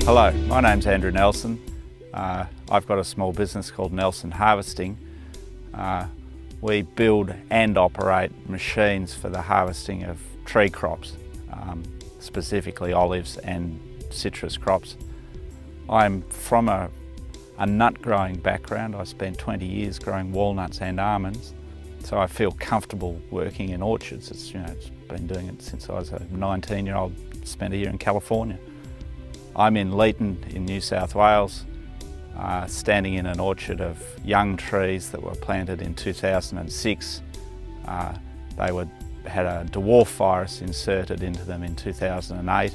Hello, my name's Andrew Nelson. I've got a small business called Nelson Harvesting. We build and operate machines for the harvesting of tree crops, specifically olives and citrus crops. I'm from a nut growing background. I spent 20 years growing walnuts and almonds, so I feel comfortable working in orchards. It's been doing it since I was a 19-year-old, spent a year in California. I'm in Leeton in New South Wales, standing in an orchard of young trees that were planted in 2006. They had a dwarf virus inserted into them in 2008.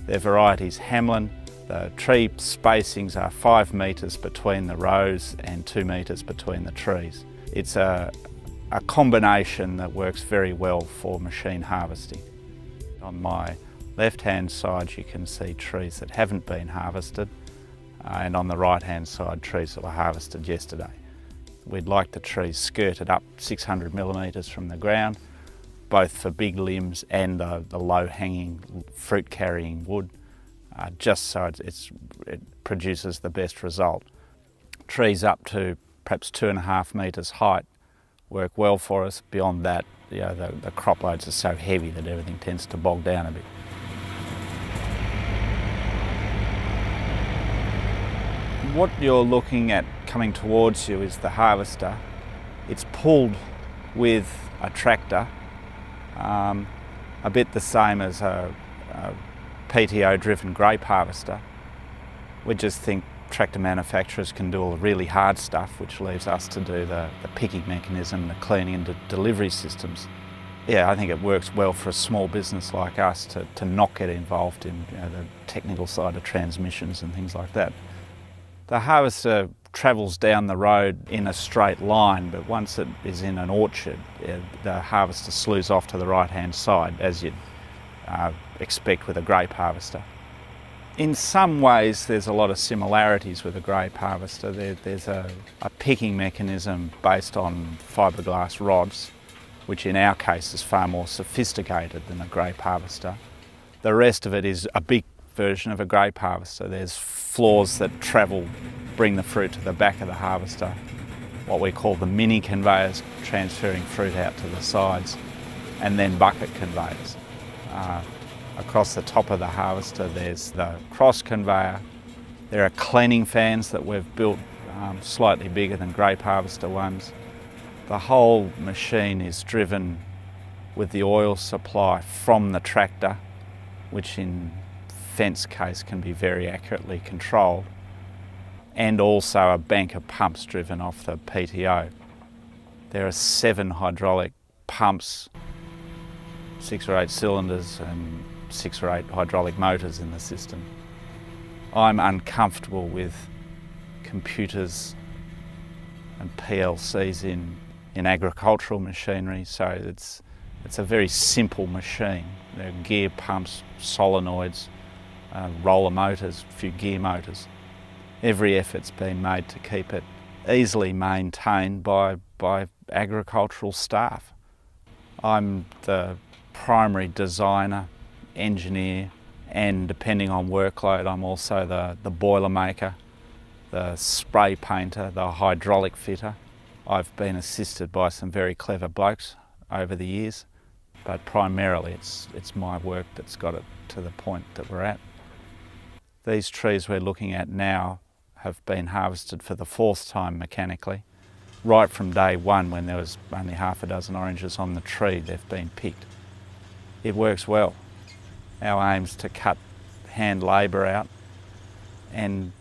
Their variety's Hamlin. The tree spacings are 5 metres between the rows and 2 metres between the trees. It's a combination that works very well for machine harvesting. On my left-hand side you can see trees that haven't been harvested, and on the right-hand side trees that were harvested yesterday. We'd like the trees skirted up 600 millimetres from the ground, both for big limbs and the low-hanging fruit-carrying wood, just so it produces the best result. Trees up to perhaps 2.5 metres height work well for us. Beyond that, the crop loads are so heavy that everything tends to bog down a bit. What you're looking at coming towards you is the harvester. It's pulled with a tractor, a bit the same as a PTO-driven grape harvester. We just think tractor manufacturers can do all the really hard stuff, which leaves us to do the picking mechanism, the cleaning and the delivery systems. Yeah, I think it works well for a small business like us to not get involved in the technical side of transmissions and things like that. The harvester travels down the road in a straight line, but once it is in an orchard, the harvester slews off to the right-hand side, as you'd expect with a grape harvester. In some ways there's a lot of similarities with a grape harvester. There's a picking mechanism based on fiberglass rods, which in our case is far more sophisticated than a grape harvester. The rest of it is a big version of a grape harvester. There's floors that bring the fruit to the back of the harvester, what we call the mini conveyors, transferring fruit out to the sides, and then bucket conveyors. Across the top of the harvester there's the cross conveyor. There are cleaning fans that we've built slightly bigger than grape harvester ones. The whole machine is driven with the oil supply from the tractor, which in fence case can be very accurately controlled, and also a bank of pumps driven off the PTO. There are 7 hydraulic pumps, 6 or 8 cylinders and 6 or 8 hydraulic motors in the system. I'm uncomfortable with computers and PLCs in agricultural machinery, so it's a very simple machine. There are gear pumps, solenoids, roller motors, a few gear motors. Every effort's been made to keep it easily maintained by agricultural staff. I'm the primary designer, engineer, and depending on workload I'm also the boiler maker, the spray painter, the hydraulic fitter. I've been assisted by some very clever blokes over the years, but primarily it's my work that's got it to the point that we're at. These trees we're looking at now have been harvested for the 4th time mechanically. Right from day one, when there was only half a dozen oranges on the tree, they've been picked. It works well. Our aim's to cut hand labour out and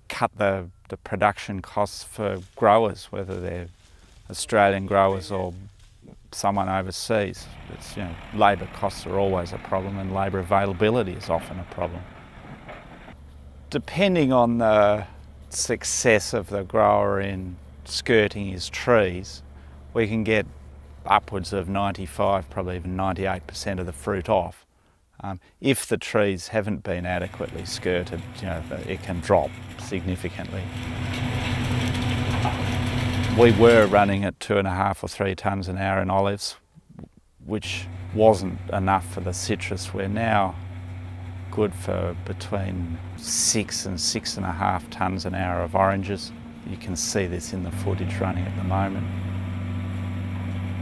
cut the production costs for growers, whether they're Australian growers or someone overseas. Labour costs are always a problem, and labour availability is often a problem. Depending on the success of the grower in skirting his trees, we can get upwards of 95, probably even 98% of the fruit off. If the trees haven't been adequately skirted, it can drop significantly. We were running at 2.5 or 3 tonnes an hour in olives, which wasn't enough for the citrus. We're now good for between 6 and 6.5 tonnes an hour of oranges. You can see this in the footage running at the moment.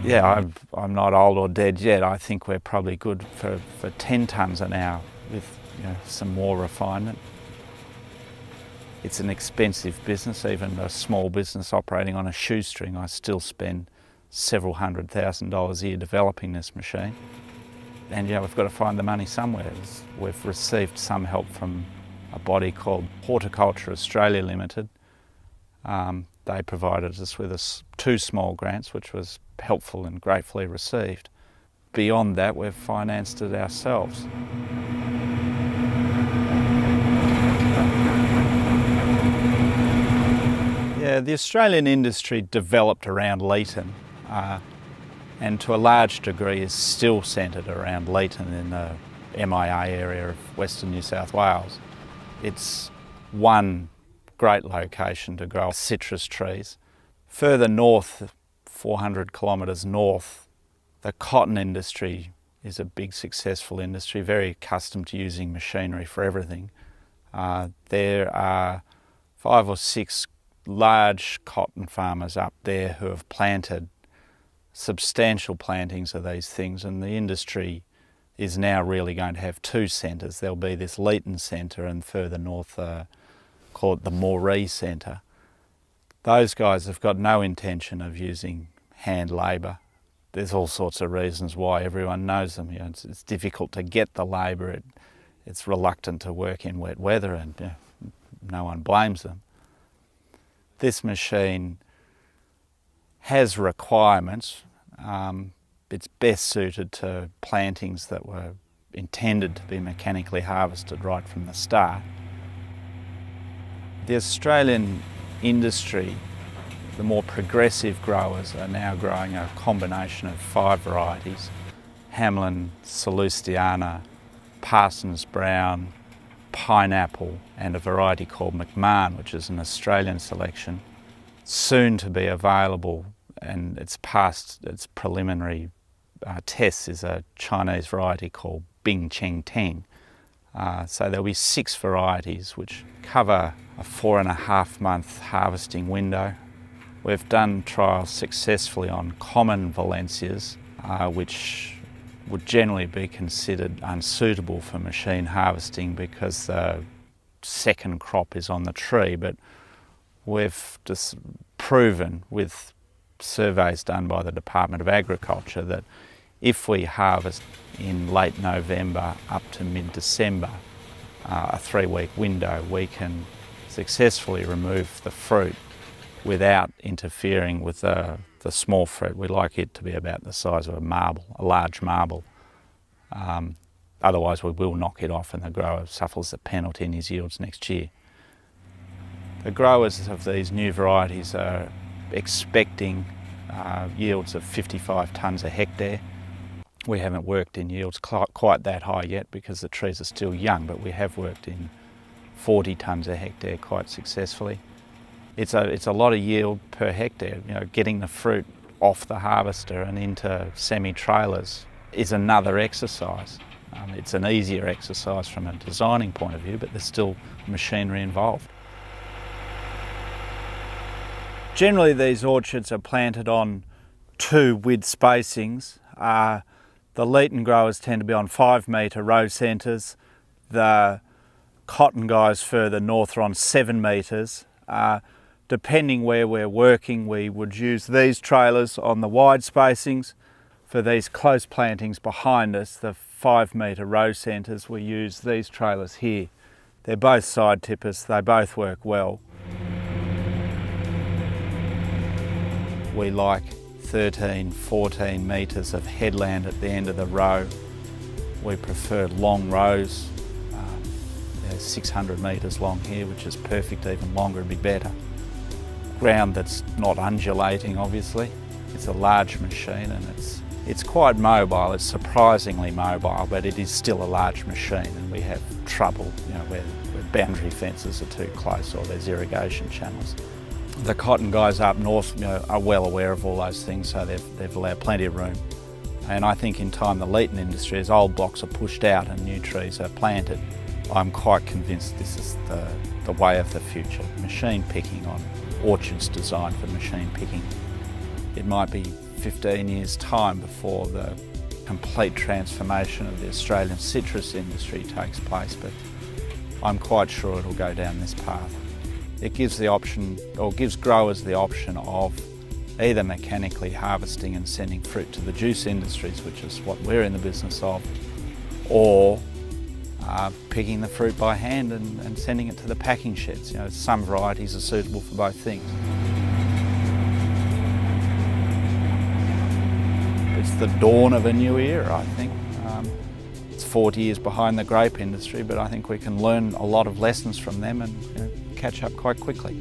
Yeah, I'm not old or dead yet. I think we're probably good for 10 tonnes an hour with some more refinement. It's an expensive business. Even a small business operating on a shoestring, I still spend several $100,000 a year developing this machine. And we've got to find the money somewhere. We've received some help from a body called Horticulture Australia Limited. They provided us with 2 small grants, which was helpful and gratefully received. Beyond that, we've financed it ourselves. Yeah, the Australian industry developed around Leeton, and to a large degree is still centred around Leeton in the MIA area of Western New South Wales. It's one great location to grow citrus trees. Further north, 400 kilometres north, the cotton industry is a big successful industry, very accustomed to using machinery for everything. There are 5 or 6 large cotton farmers up there who have planted substantial plantings of these things, and the industry is now really going to have 2 centres. There'll be this Leeton Centre and further north, call it the Moree Centre. Those guys have got no intention of using hand labour. There's all sorts of reasons why. Everyone knows them. It's difficult to get the labour. It's reluctant to work in wet weather, and no one blames them. This machine has requirements. It's best suited to plantings that were intended to be mechanically harvested right from the start. The Australian industry, the more progressive growers, are now growing a combination of 5 varieties: Hamlin, Salustiana, Parsons Brown, Pineapple, and a variety called McMahon, which is an Australian selection, soon to be available, and it's passed its preliminary tests, is a Chinese variety called Bing Cheng Teng. So there'll be 6 varieties which cover a 4.5 month harvesting window. We've done trials successfully on common Valencias, which would generally be considered unsuitable for machine harvesting because the second crop is on the tree, but we've just proven with surveys done by the Department of Agriculture that if we harvest in late November up to mid-December, a 3-week window, we can successfully remove the fruit without interfering with the small fruit. We like it to be about the size of a marble, a large marble. Otherwise we will knock it off and the grower suffers a penalty in his yields next year. The growers of these new varieties are expecting yields of 55 tonnes a hectare. We haven't worked in yields quite that high yet because the trees are still young, but we have worked in 40 tonnes a hectare quite successfully. It's a lot of yield per hectare. Getting the fruit off the harvester and into semi-trailers is another exercise. It's an easier exercise from a designing point of view, but there's still machinery involved. Generally these orchards are planted on 2 width spacings. The Leeton growers tend to be on 5 metre row centres. The cotton guys further north are on 7 metres. Depending where we're working, we would use these trailers on the wide spacings. For these close plantings behind us, the 5 metre row centres, we use these trailers here. They're both side tippers, they both work well. We like 13, 14 metres of headland at the end of the row. We prefer long rows. 600 metres long here, which is perfect. Even longer would be better. Ground that's not undulating, obviously. It's a large machine and it's quite mobile. It's surprisingly mobile, but it is still a large machine, and we have trouble where boundary fences are too close or there's irrigation channels. The cotton guys up north are well aware of all those things, so they've allowed plenty of room. And I think in time the Leeton industry, as old blocks are pushed out and new trees are planted, I'm quite convinced this is the way of the future. Machine picking on orchards designed for machine picking. It might be 15 years' time before the complete transformation of the Australian citrus industry takes place, but I'm quite sure it'll go down this path. It gives the option, or gives growers the option of either mechanically harvesting and sending fruit to the juice industries, which is what we're in the business of, or picking the fruit by hand and sending it to the packing sheds. You know, some varieties are suitable for both things. It's the dawn of a new era, I think. It's 40 years behind the grape industry, but I think we can learn a lot of lessons from them and catch up quite quickly.